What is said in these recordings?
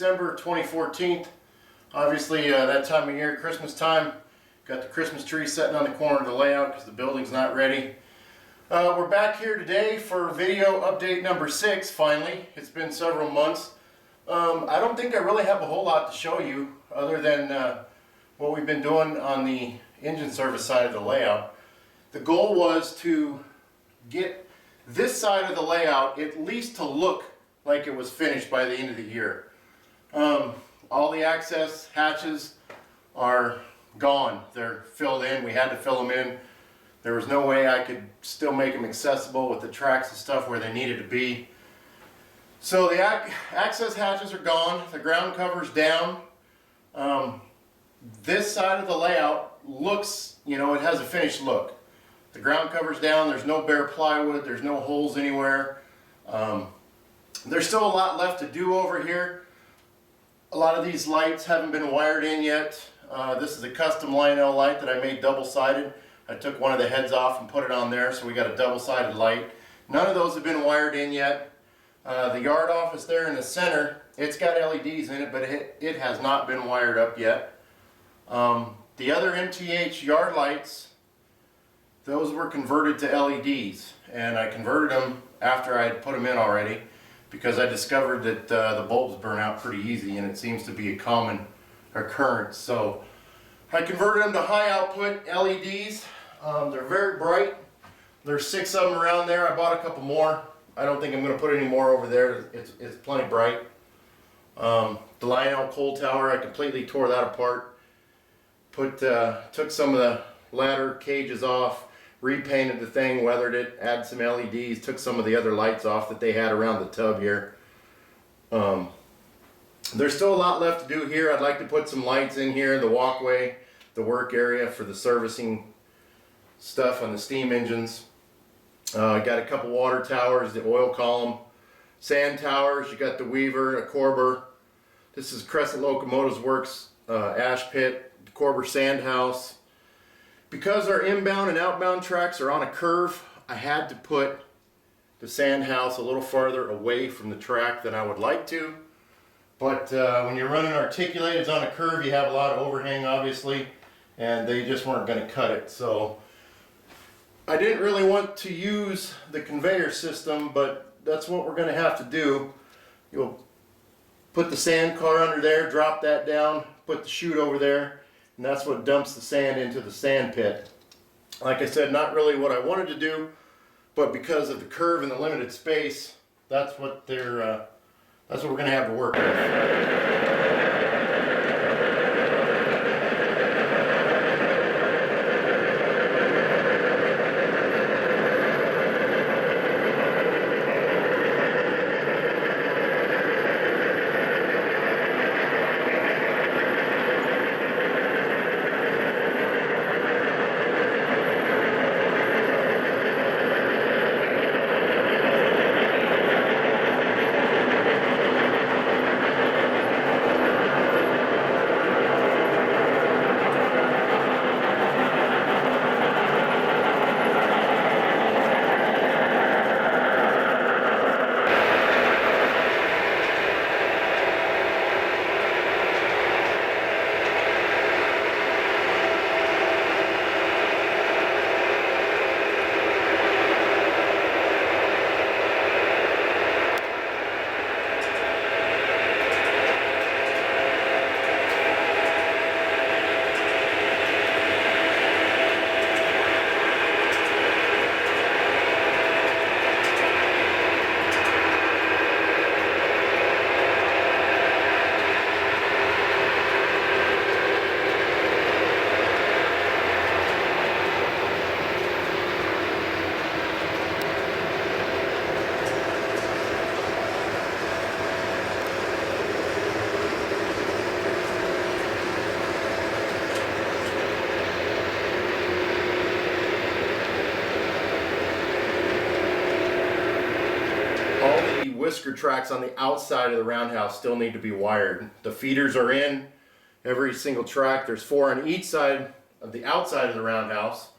December 2014. Obviously that time of year, Christmas time. Got the Christmas tree sitting on the corner of the layout because the building's not ready. We're back here today for video update number 6 finally. It's been several months. I don't think I really have a whole lot to show you other than what we've been doing on the engine service side of the layout. The goal was to get this side of the layout at least to look like it was finished by the end of the year. All the access hatches are gone. They're filled in. We had to fill them in. There was no way I could still make them accessible with the tracks and stuff where they needed to be. So the access hatches are gone. The ground cover's down. This side of the layout looks, you know, it has a finished look. The ground cover's down. There's no bare plywood. There's no holes anywhere. There's still a lot left to do over here. A lot of these lights haven't been wired in yet. This is a custom Lyle light that I made double-sided. I took one of the heads off and put it on there, so we got a double-sided light. None of those have been wired in yet. The yard office there in the center, it's got LEDs in it, but it has not been wired up yet. The other MTH yard lights, those were converted to LEDs, and I converted them after I had put them in already because I discovered that the bulbs burn out pretty easy, and it seems to be a common occurrence. So I converted them to high output LEDs. They're very bright. There's 6 of them around there. I bought a couple more. I don't think I'm going to put any more over there. It's plenty bright. The Lyle coal tower, I completely tore that apart. Took some of the ladder cages off, repainted the thing, weathered it, added some LEDs, took some of the other lights off that they had around the tub here. There's still a lot left to do here. I'd like to put some lights in here, the walkway, the work area for the servicing stuff on the steam engines. I got a couple water towers, the oil column, sand towers. You got the Weaver, a Corber. This is Crescent Locomotives Works ash pit, the Corber sand house. Because our inbound and outbound tracks are on a curve, I had to put the sand house a little farther away from the track than I would like to. But when you're running articulateds on a curve, you have a lot of overhang, obviously, and they just weren't going to cut it. So I didn't really want to use the conveyor system, but that's what we're going to have to do. You'll put the sand car under there, drop that down, put the chute over there, and that's what dumps the sand into the sand pit. Like I said, not really what I wanted to do, but because of the curve and the limited space, that's what we're going to have to work with. Whisker tracks on the outside of the roundhouse still need to be wired. The feeders are in every single track. There's 4 on each side of the outside of the roundhouse.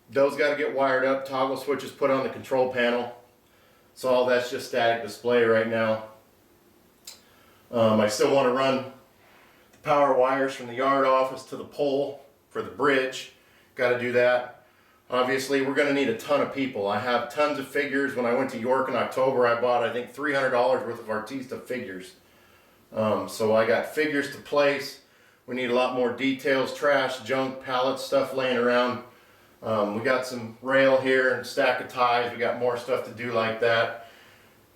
Those got to get wired up. Toggle switches put on the control panel. So all that's just static display right now. I still want to run the power wires from the yard office to the pole for the bridge. Got to do that. Obviously, we're going to need a ton of people. I have tons of figures. When I went to York in October, I bought, I think, $300 worth of Artista figures. So I got figures to place. We need a lot more details, trash, junk, pallets, stuff laying around. We got some rail here and a stack of ties. We got more stuff to do like that.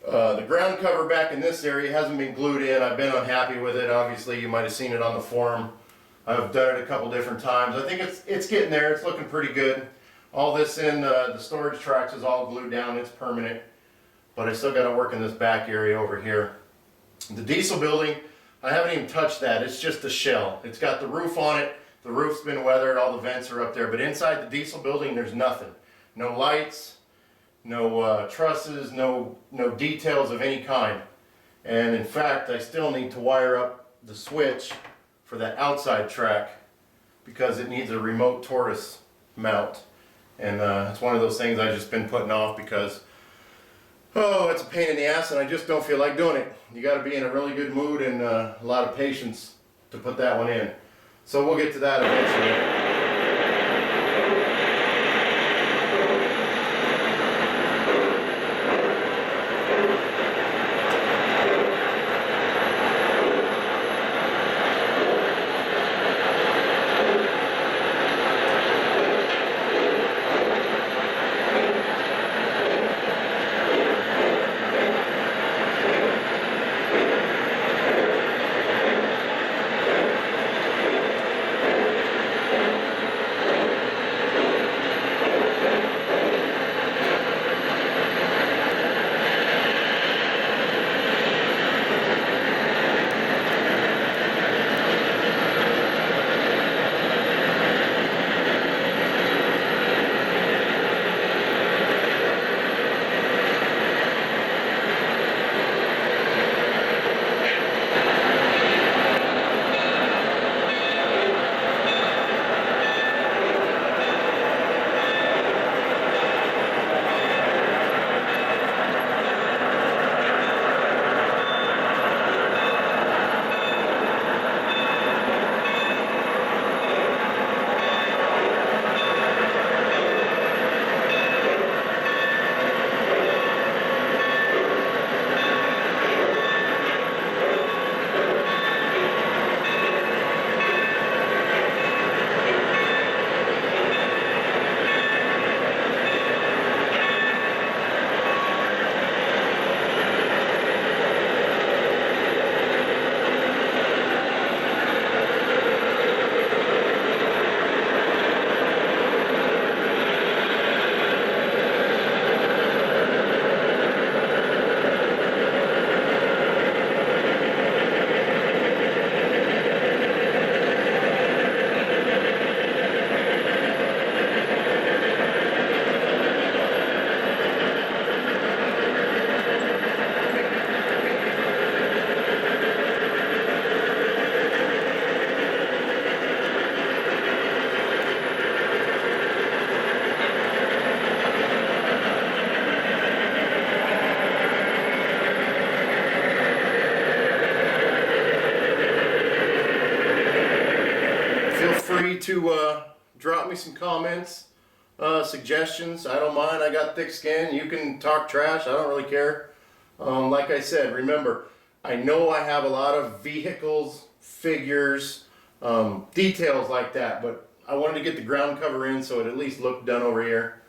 The ground cover back in this area hasn't been glued in. I've been unhappy with it. Obviously, you might have seen it on the forum. I've done it a couple different times. I think it's getting there. It's looking pretty good. All this in the storage tracks is all glued down. It's permanent. But I still got to work in this back area over here. The diesel building, I haven't even touched that. It's just a shell. It's got the roof on it. The roof's been weathered. All the vents are up there. But inside the diesel building, there's nothing. No lights, no trusses, no details of any kind. And in fact, I still need to wire up the switch for that outside track because it needs a remote tortoise mount. And it's one of those things I've just been putting off because, oh, it's a pain in the ass and I just don't feel like doing it. You got to be in a really good mood and a lot of patience to put that one in. So we'll get to that eventually. To drop me some comments, suggestions. I don't mind. I got thick skin. You can talk trash. I don't really care. Like I said, remember, I know I have a lot of vehicles, figures, details like that, but I wanted to get the ground cover in so it at least looked done over here.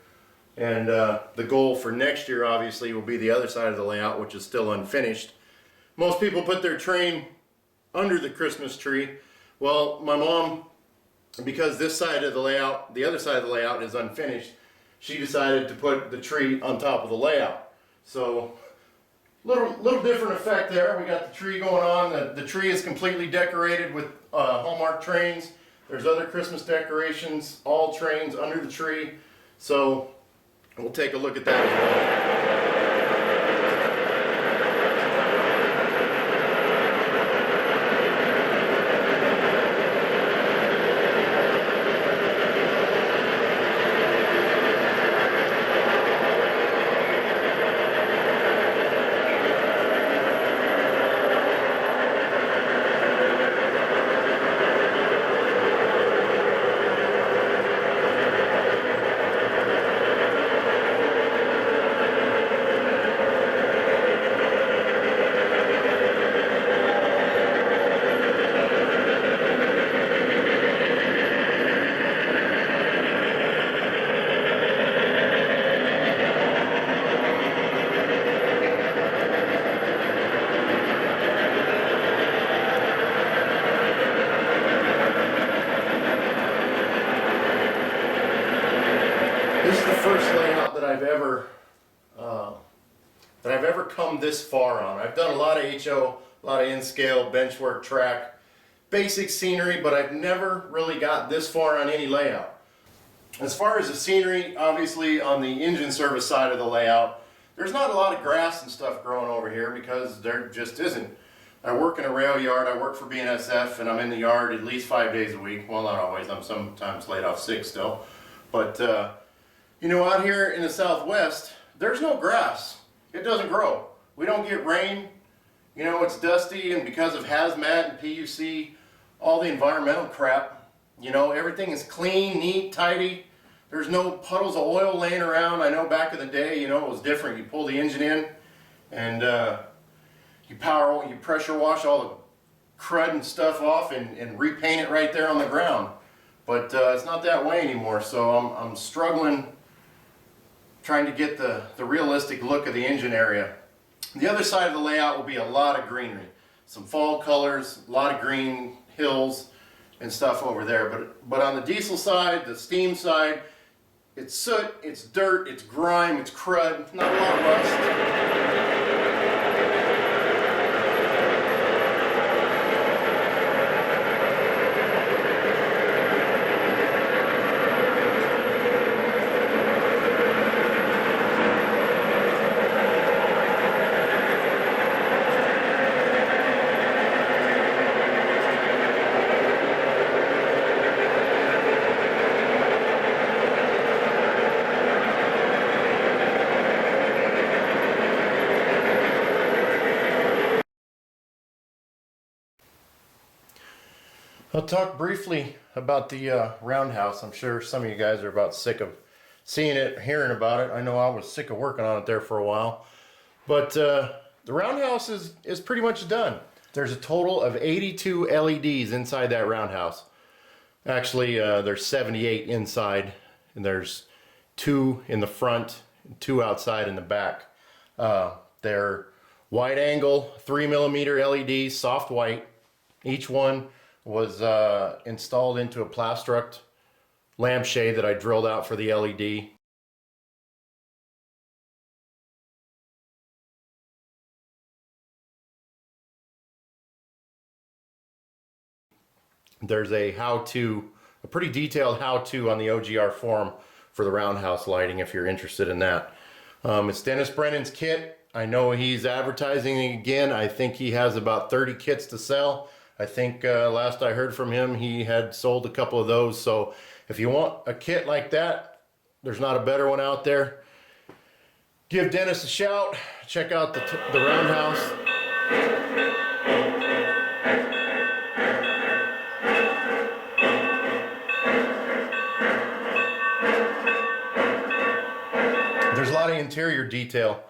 And the goal for next year, obviously, will be the other side of the layout, which is still unfinished. Most people put their train under the Christmas tree. Well, my mom, because this side of the layout, the other side of the layout is unfinished, she decided to put the tree on top of the layout. So, little different effect there. We got the tree going on. The tree is completely decorated with Hallmark trains. There's other Christmas decorations, all trains under the tree. So, we'll take a look at that as well. I've ever come this far on. I've done a lot of HO, a lot of in-scale, bench work, track, basic scenery, but I've never really got this far on any layout. As far as the scenery, obviously on the engine service side of the layout, there's not a lot of grass and stuff growing over here because there just isn't. I work in a rail yard, I work for BNSF, and I'm in the yard at least 5 days a week. Well, not always, I'm sometimes laid off sick still. But, you know, out here in the Southwest, there's no grass. It doesn't grow. We don't get rain. You know, it's dusty, and because of hazmat and PUC, all the environmental crap, you know, everything is clean, neat, tidy. There's no puddles of oil laying around. I know back in the day, you know, it was different. You pull the engine in and you pressure wash all the crud and stuff off and repaint it right there on the ground. But it's not that way anymore, so I'm struggling trying to get the realistic look of the engine area. The other side of the layout will be a lot of greenery. Some fall colors, a lot of green hills and stuff over there. But on the diesel side, the steam side, it's soot, it's dirt, it's grime, it's crud, not a lot of rust. I'll talk briefly about the Roundhouse. I'm sure some of you guys are about sick of seeing it, hearing about it. I know I was sick of working on it there for a while. But the Roundhouse is pretty much done. There's a total of 82 LEDs inside that Roundhouse. Actually, there's 78 inside, and there's 2 in the front, and 2 outside in the back. They're wide angle, 3mm LEDs, soft white. Each one was installed into a Plastruct lampshade that I drilled out for the LED. There's a pretty detailed how-to on the OGR forum for the Roundhouse lighting if you're interested in that. It's Dennis Brennan's kit. I know he's advertising again. I think he has about 30 kits to sell. I think last I heard from him, he had sold a couple of those. So if you want a kit like that, there's not a better one out there. Give Dennis a shout. Check out the Roundhouse. There's a lot of interior detail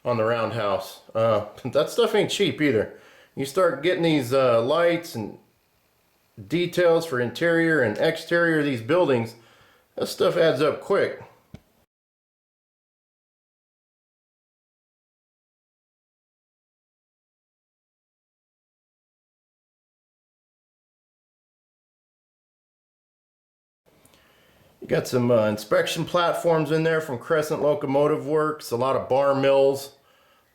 on the Roundhouse. That stuff ain't cheap either. You start getting these lights and details for interior and exterior of these buildings, that stuff adds up quick. You got some inspection platforms in there from Crescent Locomotive Works, a lot of bar mills.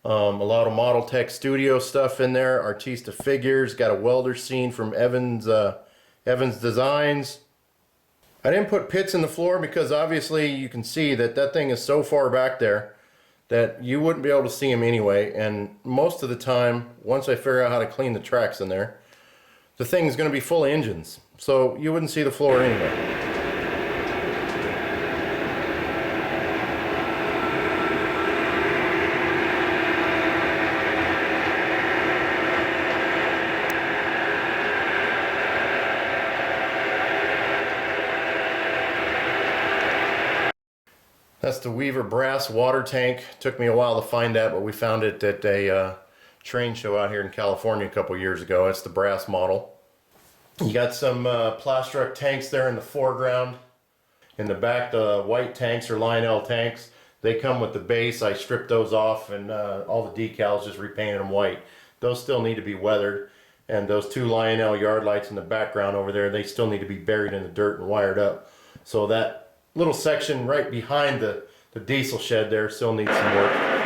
A lot of Model Tech Studio stuff in there, Artista figures, got a welder scene from Evans Designs. I didn't put pits in the floor because obviously you can see that thing is so far back there that you wouldn't be able to see them anyway, and most of the time, once I figure out how to clean the tracks in there, the thing is going to be full of engines, so you wouldn't see the floor anyway. That's the Weaver brass water tank. Took me a while to find that, but we found it at a train show out here in California a couple years ago. It's the brass model. You got some Plastruct tanks there in the foreground. In the back, the white tanks are Lyle tanks. They come with the base. I stripped those off and all the decals, just repainted them white. Those still need to be weathered. And those 2 Lionel yard lights in the background over there, they still need to be buried in the dirt and wired up. So that little section right behind the The diesel shed there still needs some work.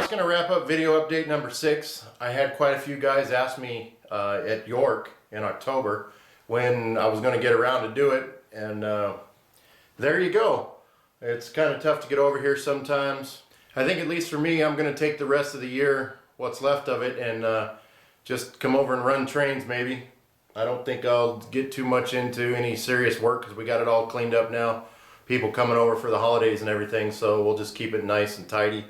that's going to wrap up video update number 6. I had quite a few guys ask me at York in October when I was going to get around to do it, and there you go. It's kind of tough to get over here sometimes. I think at least for me, I'm going to take the rest of the year, what's left of it, and just come over and run trains maybe. I don't think I'll get too much into any serious work because we got it all cleaned up now. People coming over for the holidays and everything, so we'll just keep it nice and tidy.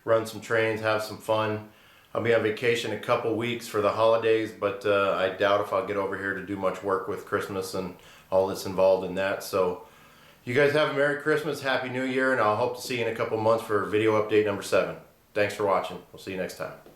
Run some trains, have some fun. I'll be on vacation a couple weeks for the holidays, but I doubt if I'll get over here to do much work with Christmas and all that's involved in that. So you guys have a Merry Christmas, Happy New Year, and I'll hope to see you in a couple months for video update number 7. Thanks for watching. We'll see you next time.